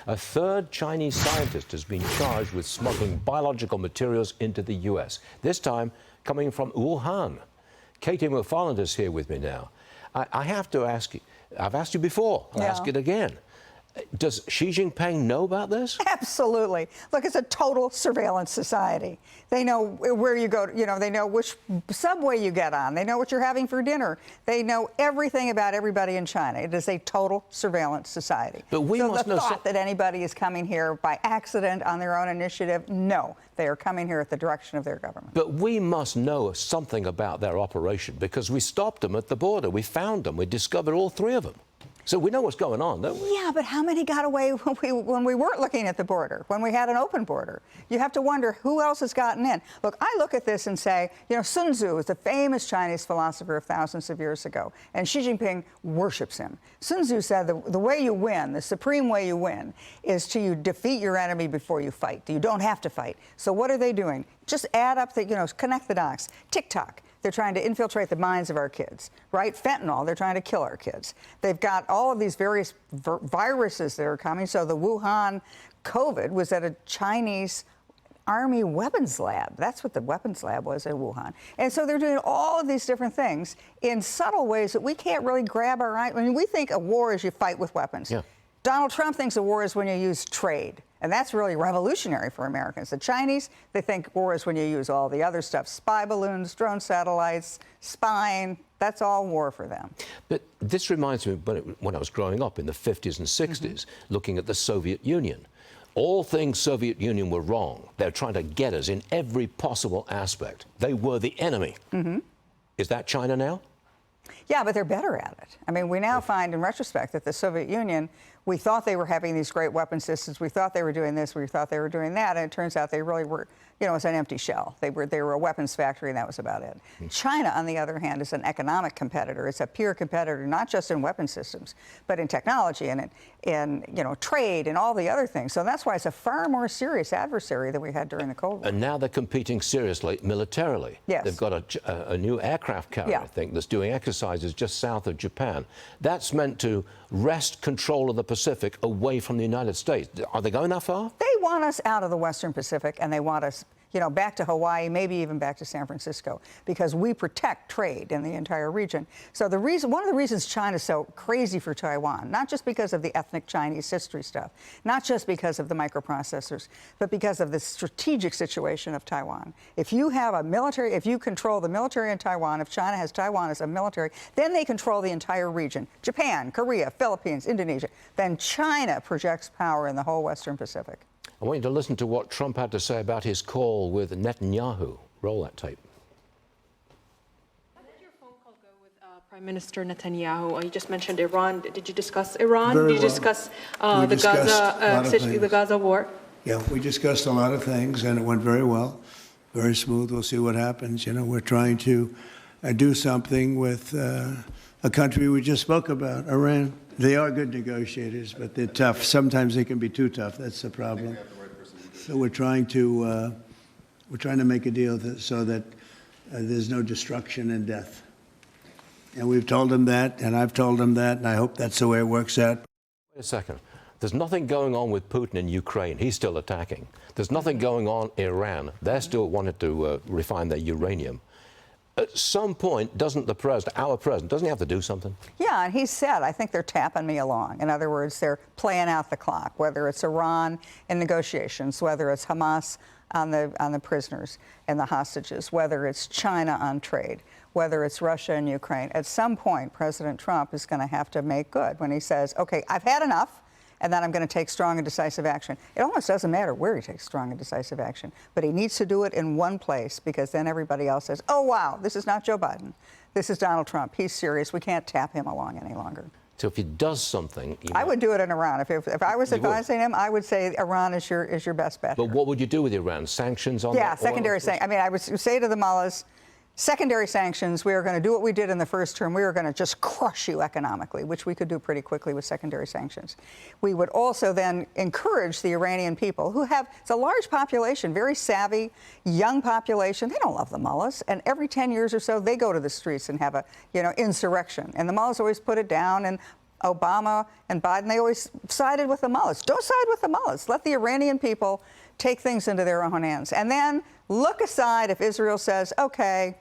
A third Chinese scientist has been charged with smuggling biological materials into the U.S., this time coming from Wuhan. KT McFarland is here with me now. I have to ask you, I've asked you before, I'll ask it again. Does Xi Jinping know about this? Absolutely. Look, it's a total surveillance society. They know where you go, they know which subway you get on. They know what you're having for dinner. They know everything about everybody in China. It is a total surveillance society. But we must know. The thought that anybody is coming here by accident on their own initiative, no. They are coming here at the direction of their government. But we must know something about their operation because we stopped them at the border. We found them. We discovered all three of them. So we know what's going on, don't we? Yeah, but how many got away when we weren't looking at the border, when we had an open border? You have to wonder who else has gotten in. Look, I look at this and say, Sun Tzu is the famous Chinese philosopher of thousands of years ago, and Xi Jinping worships him. Sun Tzu said the way you win, the supreme way you win, is to defeat your enemy before you fight. You don't have to fight. So what are they doing? Just add up connect the dots. TikTok. They're trying to infiltrate the minds of our kids, right? Fentanyl, they're trying to kill our kids. They've got all of these various viruses that are coming. So the Wuhan COVID was at a Chinese Army weapons lab. That's what the weapons lab was in Wuhan. And so they're doing all of these different things in subtle ways that we can't really grab our eye. I mean, we think a war is you fight with weapons. Yeah. Donald Trump thinks a war is when you use trade. And that's really revolutionary for Americans. The Chinese, they think war is when you use all the other stuff. Spy balloons, drone satellites, spying. That's all war for them. But this reminds me when I was growing up in the 50s and 60s, looking at the Soviet Union. All things Soviet Union were wrong. They're trying to get us in every possible aspect. They were the enemy. Is that China now? Yeah, but they're better at it. I mean, we now find in retrospect that the Soviet Union, we thought they were having these great weapon systems. We thought they were doing this. We thought they were doing that. And it turns out they really were, it's an empty shell. They were a weapons factory, and that was about it. China, on the other hand, is an economic competitor. It's a peer competitor, not just in weapon systems, but in technology and in trade and all the other things. So that's why it's a far more serious adversary than we had during the Cold War. And now they're competing seriously militarily. Yes. They've got a new aircraft carrier, I think, that's doing exercises just south of Japan. That's meant to wrest control of the Pacific away from the United States. Are they going that far? They want us out of the Western Pacific, and they want us back to Hawaii, maybe even back to San Francisco, because we protect trade in the entire region. So one of the reasons China's so crazy for Taiwan, not just because of the ethnic Chinese history stuff, not just because of the microprocessors, but because of the strategic situation of Taiwan. If you have if you control the military in Taiwan, if China has Taiwan as a military, then they control the entire region. Japan, Korea, Philippines, Indonesia. Then China projects power in the whole Western Pacific. I want you to listen to what Trump had to say about his call with Netanyahu. Roll that tape. How did your phone call go with Prime Minister Netanyahu? You just mentioned Iran. Did you discuss Iran? Did you discuss the Gaza war? Yeah, we discussed a lot of things, and it went very well, very smooth. We'll see what happens. We're trying to do something with a country we just spoke about, Iran. They are good negotiators, but they're tough. Sometimes they can be too tough. That's the problem. So we're trying to make a deal so that there's no destruction and death. And we've told them that, and I've told them that, and I hope that's the way it works out. Wait a second. There's nothing going on with Putin in Ukraine. He's still attacking. There's nothing going on in Iran. They're still wanting to refine their uranium. At some point, our president, doesn't he have to do something? Yeah, and he said, I think they're tapping me along. In other words, they're playing out the clock, whether it's Iran in negotiations, whether it's Hamas on the prisoners and the hostages, whether it's China on trade, whether it's Russia and Ukraine. At some point, President Trump is going to have to make good when he says, okay, I've had enough, and then I'm going to take strong and decisive action. It almost doesn't matter where he takes strong and decisive action, but he needs to do it in one place, because then everybody else says, oh, wow, this is not Joe Biden. This is Donald Trump. He's serious. We can't tap him along any longer. So if he does something... I would do it in Iran. If I was advising him, I would say Iran is your best bet. But what would you do with Iran? Sanctions on Yeah, secondary sanctions. I mean, I would say to the mullahs, secondary sanctions, we are going to do what we did in the first term. We are going to just crush you economically, which we could do pretty quickly with secondary sanctions. We would also then encourage the Iranian people, who it's a large population, very savvy, young population. They don't love the mullahs. And every 10 years or so, they go to the streets and have a, insurrection. And the mullahs always put it down and Obama and Biden, they always sided with the mullahs. Don't side with the mullahs. Let the Iranian people take things into their own hands. And then look aside if Israel says, okay,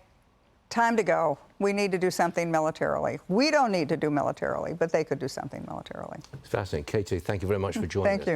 time to go. We need to do something militarily. We don't need to do militarily, but they could do something militarily. It's fascinating. KT, thank you very much for joining us. Thank you.